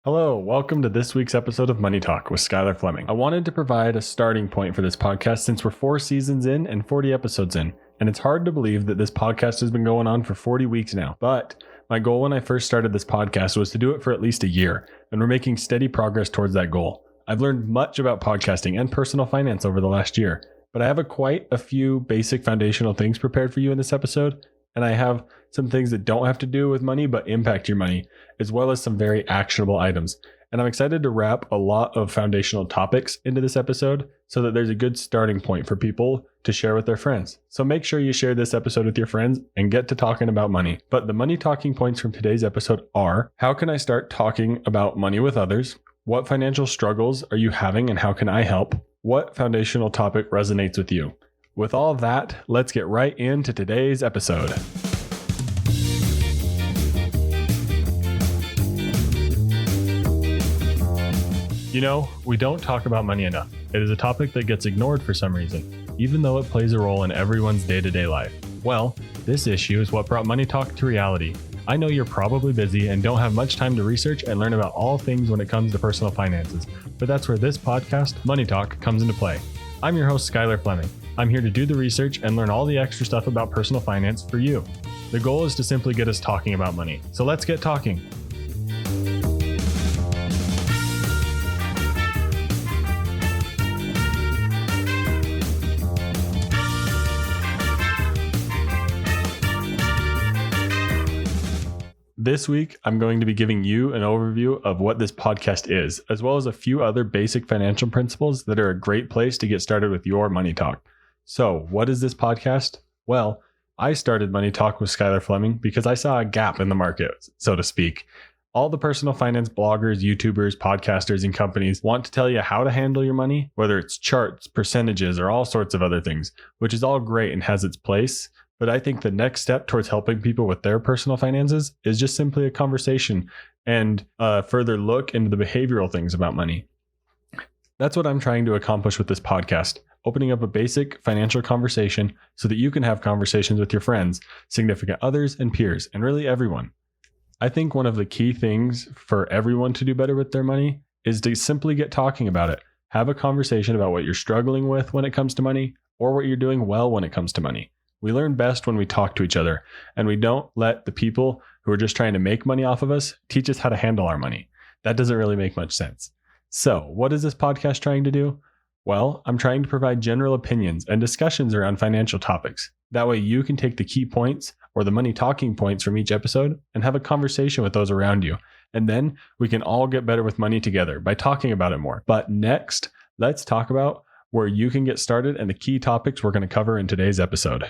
Hello, welcome to this week's episode of Money Talk with Skyler Fleming. I wanted to provide a starting point for this podcast since we're 4 seasons in and 40 episodes in, and it's hard to believe that this podcast has been going on for 40 weeks now. But my goal when I first started this podcast was to do it for at least a year, and we're making steady progress towards that goal. I've learned much about podcasting and personal finance over the last year, but I have quite a few basic foundational things prepared for you in this episode. And I have some things that don't have to do with money, but impact your money, as well as some very actionable items. And I'm excited to wrap a lot of foundational topics into this episode so that there's a good starting point for people to share with their friends. So make sure you share this episode with your friends and get to talking about money. But the money talking points from today's episode are: how can I start talking about money with others? What financial struggles are you having and how can I help? What foundational topic resonates with you? With all that, let's get right into today's episode. You know, we don't talk about money enough. It is a topic that gets ignored for some reason, even though it plays a role in everyone's day-to-day life. Well, this issue is what brought Money Talk to reality. I know you're probably busy and don't have much time to research and learn about all things when it comes to personal finances, but that's where this podcast, Money Talk, comes into play. I'm your host, Skyler Fleming. I'm here to do the research and learn all the extra stuff about personal finance for you. The goal is to simply get us talking about money. So let's get talking. This week, I'm going to be giving you an overview of what this podcast is, as well as a few other basic financial principles that are a great place to get started with your money talk. So, what is this podcast? Well, I started Money Talk with Skyler Fleming because I saw a gap in the market, so to speak. All the personal finance bloggers, YouTubers, podcasters, and companies want to tell you how to handle your money, whether it's charts, percentages, or all sorts of other things, which is all great and has its place. But I think the next step towards helping people with their personal finances is just simply a conversation and a further look into the behavioral things about money. That's what I'm trying to accomplish with this podcast, opening up a basic financial conversation so that you can have conversations with your friends, significant others, and peers, and really everyone. I think one of the key things for everyone to do better with their money is to simply get talking about it. Have a conversation about what you're struggling with when it comes to money, or what you're doing well when it comes to money. We learn best when we talk to each other, and we don't let the people who are just trying to make money off of us teach us how to handle our money. That doesn't really make much sense. So, what is this podcast trying to do? Well, I'm trying to provide general opinions and discussions around financial topics. That way you can take the key points or the money talking points from each episode and have a conversation with those around you. And then we can all get better with money together by talking about it more. But next, let's talk about where you can get started and the key topics we're going to cover in today's episode.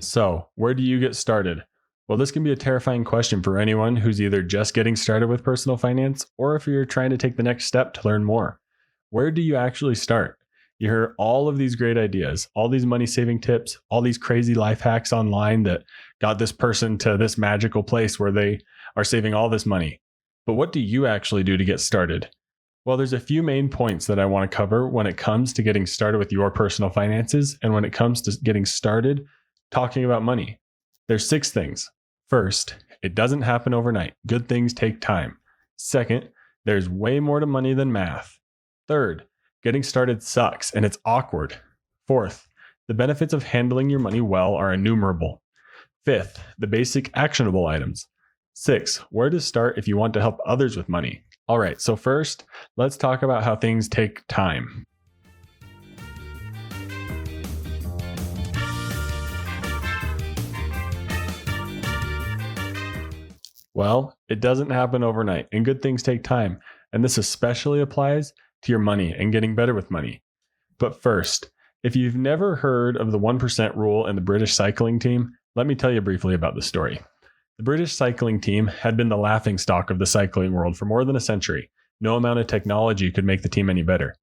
So, where do you get started? Well, this can be a terrifying question for anyone who's either just getting started with personal finance or if you're trying to take the next step to learn more. Where do you actually start? You hear all of these great ideas, all these money saving tips, all these crazy life hacks online that got this person to this magical place where they are saving all this money. But what do you actually do to get started? Well, there's a few main points that I want to cover when it comes to getting started with your personal finances and when it comes to getting started talking about money. There's 6 things. First, it doesn't happen overnight. Good things take time. Second, there's way more to money than math. Third, getting started sucks and it's awkward. Fourth, the benefits of handling your money well are innumerable. Fifth, the basic actionable items. 6, where to start if you want to help others with money. All right, so first, let's talk about how things take time. Well, it doesn't happen overnight, and good things take time, and this especially applies to your money and getting better with money. But first, if you've never heard of the 1% rule in the British cycling team, let me tell you briefly about the story. The British cycling team had been the laughingstock of the cycling world for more than a century. No amount of technology could make the team any better.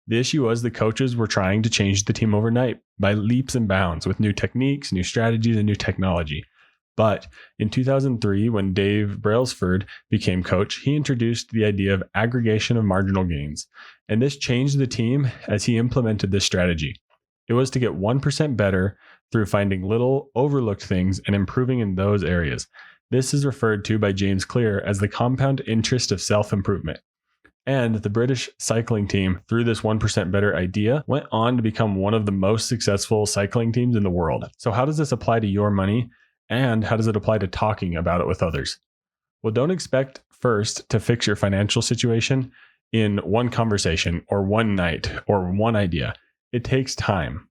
The issue was the coaches were trying to change the team overnight by leaps and bounds with new techniques, new strategies, and new technology. But in 2003, when Dave Brailsford became coach, he introduced the idea of aggregation of marginal gains. And this changed the team as he implemented this strategy. It was to get 1% better through finding little overlooked things and improving in those areas. This is referred to by James Clear as the compound interest of self-improvement. And the British cycling team, through this 1% better idea, went on to become one of the most successful cycling teams in the world. So how does this apply to your money? And how does it apply to talking about it with others? Well, don't expect first to fix your financial situation in one conversation or one night or one idea. It takes time.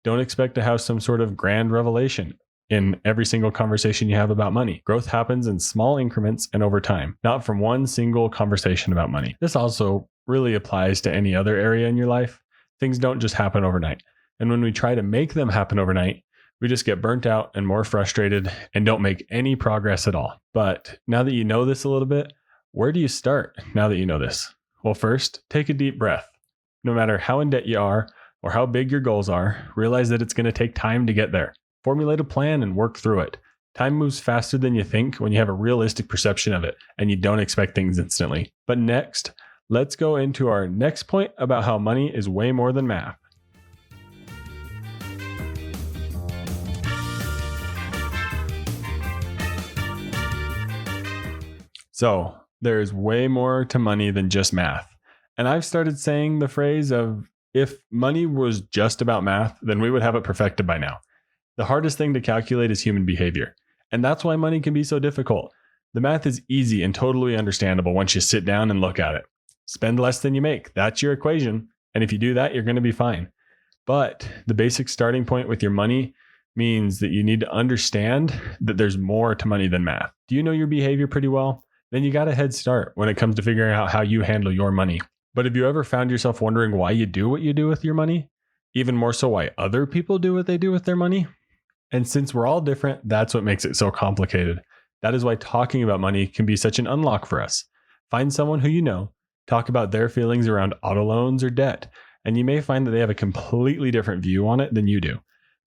Don't expect to have some sort of grand revelation in every single conversation you have about money. Growth happens in small increments and over time, not from one single conversation about money. This also really applies to any other area in your life. Things don't just happen overnight. And when we try to make them happen overnight, we just get burnt out and more frustrated and don't make any progress at all. But now that you know this a little bit, where do you start now that you know this? Well, first, take a deep breath. No matter how in debt you are or how big your goals are, realize that it's going to take time to get there. Formulate a plan and work through it. Time moves faster than you think when you have a realistic perception of it and you don't expect things instantly. But next, let's go into our next point about how money is way more than math. So there's way more to money than just math. And I've started saying the phrase of, if money was just about math, then we would have it perfected by now. The hardest thing to calculate is human behavior. And that's why money can be so difficult. The math is easy and totally understandable once you sit down and look at it. Spend less than you make. That's your equation. And if you do that, you're going to be fine. But the basic starting point with your money means that you need to understand that there's more to money than math. Do you know your behavior pretty well? Then you got a head start when it comes to figuring out how you handle your money. But have you ever found yourself wondering why you do what you do with your money? Even more so, why other people do what they do with their money? And since we're all different, that's what makes it so complicated. That is why talking about money can be such an unlock for us. Find someone who you know, talk about their feelings around auto loans or debt, and you may find that they have a completely different view on it than you do,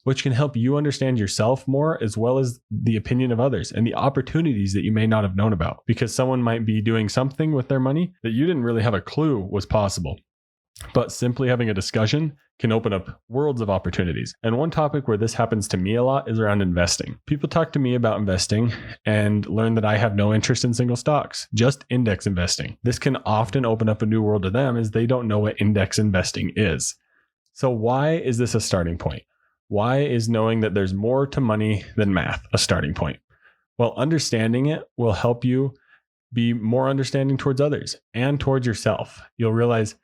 which can help you understand yourself more, as well as the opinion of others and the opportunities that you may not have known about, because someone might be doing something with their money that you didn't really have a clue was possible. But simply having a discussion can open up worlds of opportunities. And one topic where this happens to me a lot is around investing. People talk to me about investing and learn that I have no interest in single stocks, just index investing. This can often open up a new world to them as they don't know what index investing is. So why is this a starting point? Why is knowing that there's more to money than math a starting point? Well, understanding it will help you be more understanding towards others and towards yourself. You'll realize,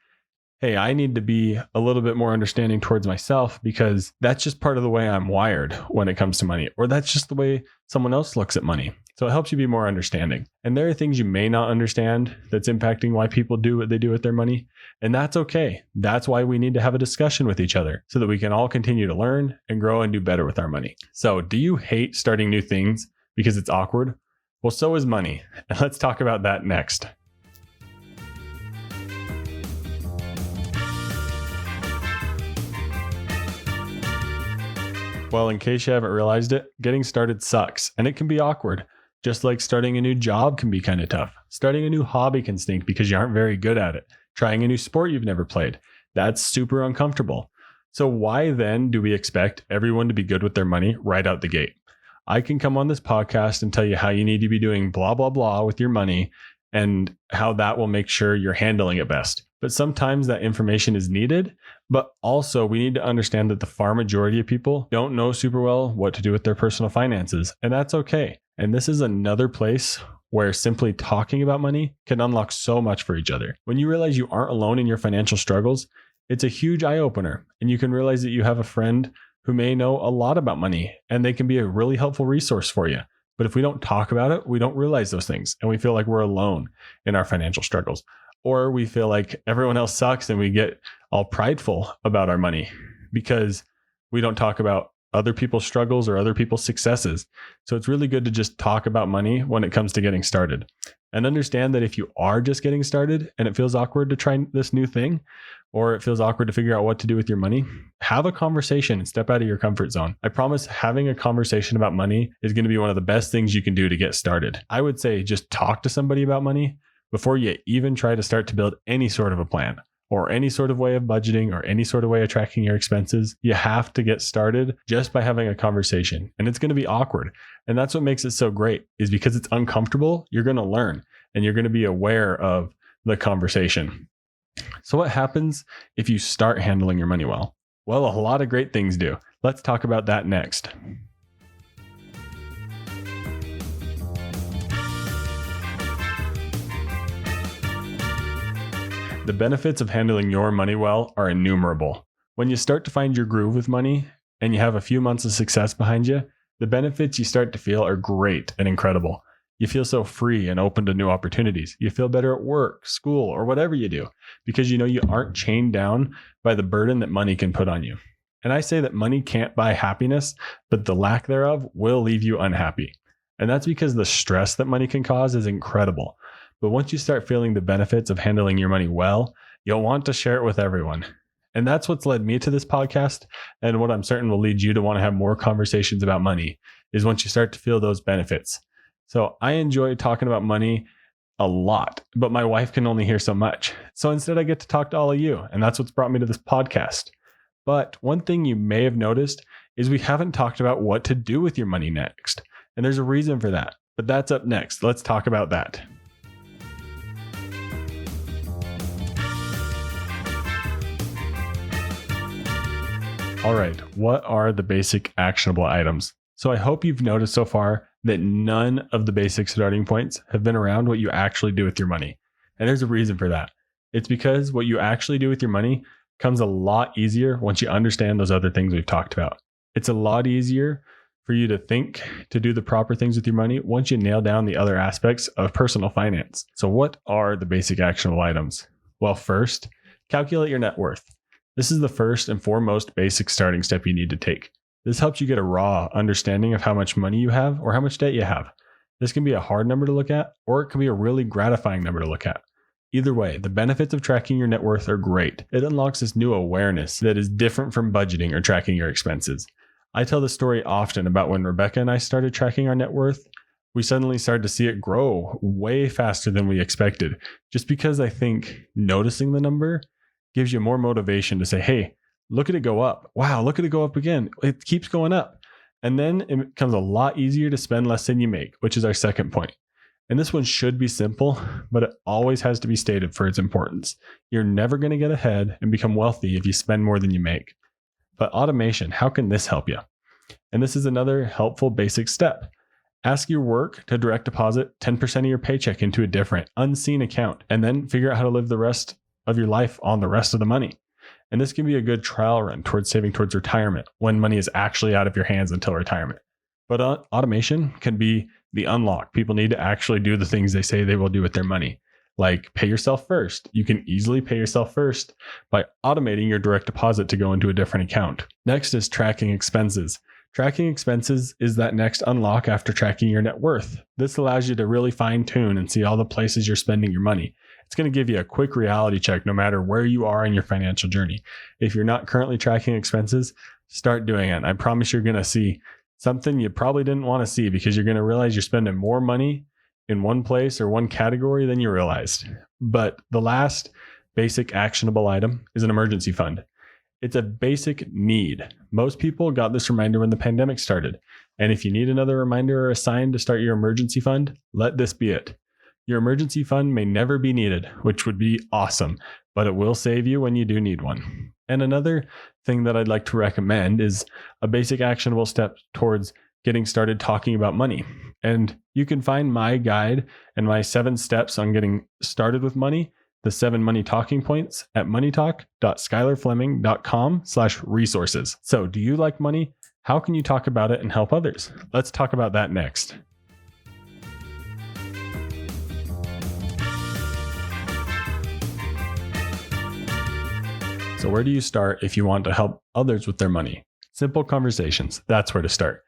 hey, I need to be a little bit more understanding towards myself, because that's just part of the way I'm wired when it comes to money, or that's just the way someone else looks at money. So it helps you be more understanding. And there are things you may not understand that's impacting why people do what they do with their money. And that's okay. That's why we need to have a discussion with each other so that we can all continue to learn and grow and do better with our money. So do you hate starting new things because it's awkward? Well, so is money. And let's talk about that next. Well, in case you haven't realized it, getting started sucks, and it can be awkward. Just like starting a new job can be kind of tough. Starting a new hobby can stink because you aren't very good at it. Trying a new sport you've never played, that's super uncomfortable. So why then do we expect everyone to be good with their money right out the gate? I can come on this podcast and tell you how you need to be doing blah, blah, blah with your money and how that will make sure you're handling it best. But sometimes that information is needed, but also we need to understand that the far majority of people don't know super well what to do with their personal finances, and that's okay. And this is another place where simply talking about money can unlock so much for each other. When you realize you aren't alone in your financial struggles, it's a huge eye-opener, and you can realize that you have a friend who may know a lot about money, and they can be a really helpful resource for you. But if we don't talk about it, we don't realize those things, and we feel like we're alone in our financial struggles. Or we feel like everyone else sucks and we get all prideful about our money because we don't talk about other people's struggles or other people's successes. So it's really good to just talk about money when it comes to getting started. And understand that if you are just getting started and it feels awkward to try this new thing, or it feels awkward to figure out what to do with your money, have a conversation and step out of your comfort zone. I promise having a conversation about money is going to be one of the best things you can do to get started. I would say just talk to somebody about money before you even try to start to build any sort of a plan. or any sort of way of budgeting or any sort of way of tracking your expenses, you have to get started just by having a conversation. And it's going to be awkward. And that's what makes it so great, is because it's uncomfortable, you're going to learn and you're going to be aware of the conversation. So what happens if you start handling your money well? Well, a lot of great things do. Let's talk about that next. The benefits of handling your money well are innumerable. When you start to find your groove with money and you have a few months of success behind you, the benefits you start to feel are great and incredible. You feel so free and open to new opportunities. You feel better at work, school, or whatever you do, because you know you aren't chained down by the burden that money can put on you. And I say that money can't buy happiness, but the lack thereof will leave you unhappy. And that's because the stress that money can cause is incredible. But once you start feeling the benefits of handling your money well, you'll want to share it with everyone. And that's what's led me to this podcast, and what I'm certain will lead you to want to have more conversations about money, is once you start to feel those benefits. So I enjoy talking about money a lot, but my wife can only hear so much. So instead I get to talk to all of you, and that's what's brought me to this podcast. But one thing you may have noticed is we haven't talked about what to do with your money next. And there's a reason for that, but that's up next. Let's talk about that. All right, what are the basic actionable items? So I hope you've noticed so far that none of the basic starting points have been around what you actually do with your money. And there's a reason for that. It's because what you actually do with your money comes a lot easier once you understand those other things we've talked about. It's a lot easier for you to think to do the proper things with your money once you nail down the other aspects of personal finance. So what are the basic actionable items? Well, first, calculate your net worth. This is the first and foremost basic starting step you need to take. This helps you get a raw understanding of how much money you have or how much debt you have. This can be a hard number to look at, or it can be a really gratifying number to look at. Either way, the benefits of tracking your net worth are great. It unlocks this new awareness that is different from budgeting or tracking your expenses. I tell the story often about when Rebecca and I started tracking our net worth. We suddenly started to see it grow way faster than we expected, just because I think noticing the number gives you more motivation to say, hey, look at it go up. Wow, look at it go up again. It keeps going up. And then it becomes a lot easier to spend less than you make, which is our second point. And this one should be simple, but it always has to be stated for its importance. You're never going to get ahead and become wealthy if you spend more than you make. But automation, how can this help you? And this is another helpful basic step. Ask your work to direct deposit 10% of your paycheck into a different, unseen account, and then figure out how to live the rest of your life on the rest of the money. And this can be a good trial run towards saving towards retirement when money is actually out of your hands until retirement. But automation can be the unlock. People need to actually do the things they say they will do with their money, like pay yourself first. You can easily pay yourself first by automating your direct deposit to go into a different account. Next is tracking expenses. Tracking expenses is that next unlock after tracking your net worth. This allows you to really fine tune and see all the places you're spending your money. It's going to give you a quick reality check no matter where you are in your financial journey. If you're not currently tracking expenses, start doing it. I promise you're going to see something you probably didn't want to see, because you're going to realize you're spending more money in one place or one category than you realized. But the last basic actionable item is an emergency fund. It's a basic need. Most people got this reminder when the pandemic started. And if you need another reminder or a sign to start your emergency fund, let this be it. Your emergency fund may never be needed, which would be awesome, but it will save you when you do need one. And another thing that I'd like to recommend is a basic actionable step towards getting started talking about money. And you can find my guide and my 7 steps on getting started with money, the 7 money talking points, at moneytalk.skylerfleming.com/resources. So do you like money? How can you talk about it and help others? Let's talk about that next. So where do you start if you want to help others with their money? Simple conversations. That's where to start.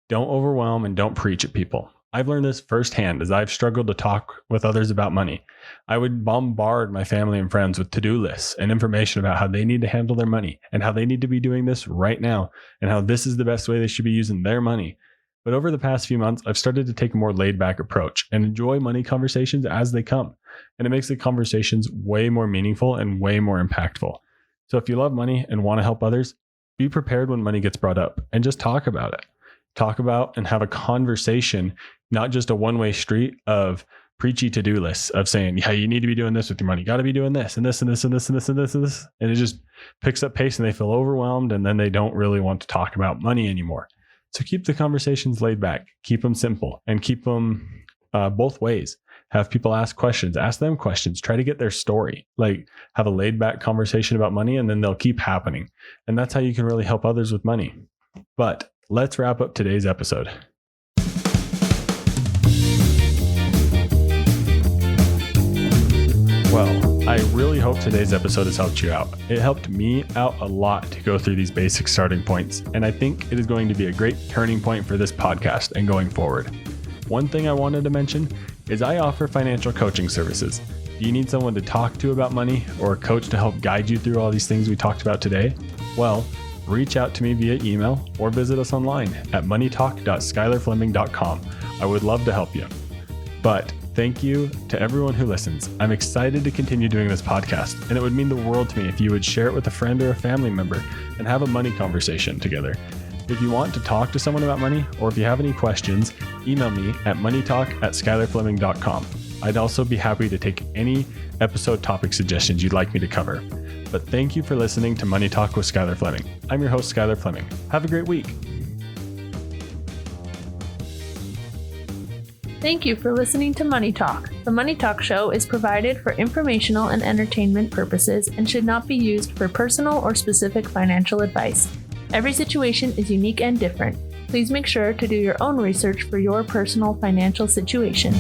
Don't overwhelm and don't preach at people. I've learned this firsthand as I've struggled to talk with others about money. I would bombard my family and friends with to-do lists and information about how they need to handle their money and how they need to be doing this right now and how this is the best way they should be using their money. But over the past few months, I've started to take a more laid back approach and enjoy money conversations as they come. And it makes the conversations way more meaningful and way more impactful. So if you love money and want to help others, be prepared when money gets brought up and just talk about it. Talk about and have a conversation, not just a one-way street of preachy to-do lists of saying, yeah, you need to be doing this with your money. You got to be doing this and this and this and this and this and this and this. And it just picks up pace and they feel overwhelmed and then they don't really want to talk about money anymore. So keep the conversations laid back, keep them simple, and keep them both ways. Have people ask questions, ask them questions, try to get their story, like have a laid back conversation about money and then they'll keep happening. And that's how you can really help others with money. But let's wrap up today's episode. Well, I really hope today's episode has helped you out. It helped me out a lot to go through these basic starting points, and I think it is going to be a great turning point for this podcast and going forward. One thing I wanted to mention is I offer financial coaching services. Do you need someone to talk to about money or a coach to help guide you through all these things we talked about today? Well, reach out to me via email or visit us online at moneytalk.skylerfleming.com. I would love to help you. But thank you to everyone who listens. I'm excited to continue doing this podcast, and it would mean the world to me if you would share it with a friend or a family member and have a money conversation together. If you want to talk to someone about money, or if you have any questions, email me at moneytalk@skylerfleming.com. I'd also be happy to take any episode topic suggestions you'd like me to cover. But thank you for listening to Money Talk with Skyler Fleming. I'm your host, Skyler Fleming. Have a great week. Thank you for listening to Money Talk. The Money Talk show is provided for informational and entertainment purposes and should not be used for personal or specific financial advice. Every situation is unique and different. Please make sure to do your own research for your personal financial situation.